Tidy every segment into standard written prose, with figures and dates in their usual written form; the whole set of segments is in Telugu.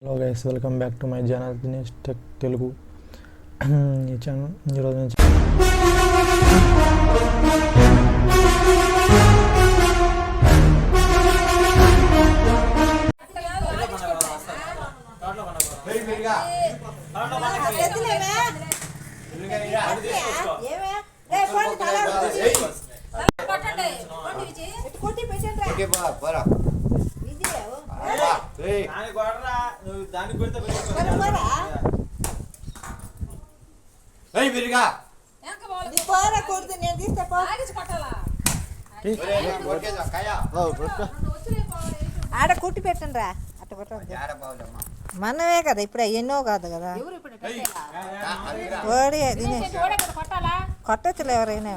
Hello guys, welcome back to my channel Dinesh tech Telugu. ఈ ఛానల్ ఈరోజు నుంచి ఆడ కుట్టి పెట్టండి రా. అట్ట కొట్టండి, మనమే కదా ఇప్పుడు ఎన్నో కాదు కదా. ఓడి కొట్టచ్చులే ఎవరైనా.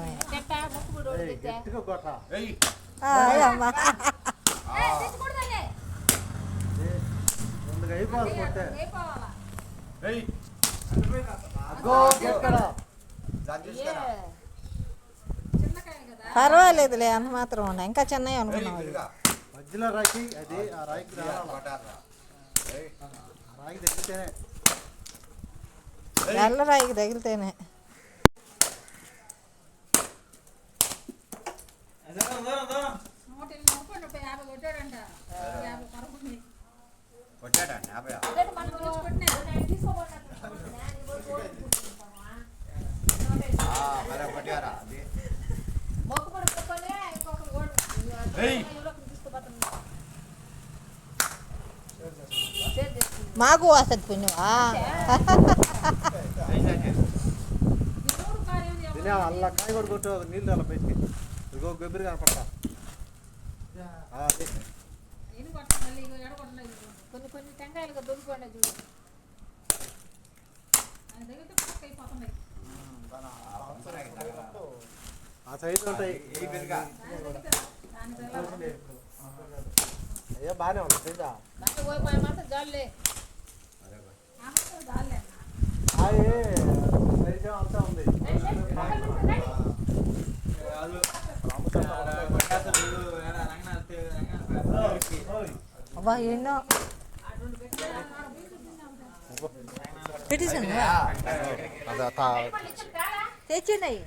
అమ్మా పర్వాలేదులే, అన్న మాత్రం ఉన్నాయి. ఇంకా చిన్నవి అనుకున్నాం. మధ్యలో రాకి అది ఆ రాయికి తగ్గితేనే నల్ల రాయికి తగిలితేనే. మాకు వస్తుంది పుణ్యమా. అల్లా కాయ కూడా కొట్టు, నీళ్ళు అలా బయటికి ఇగో గొబ్బరి కనపడతా. కొన్ని కొన్ని టెంకాయలుగా దొరికిపోయినా చూడు. ఆ సైజు ఉంటాయి. అయ్యో బాగానే ఉంది సైజా. సైజు అంతా ఉంది. అబ్బా ఎన్నో తెచ్చినాయి.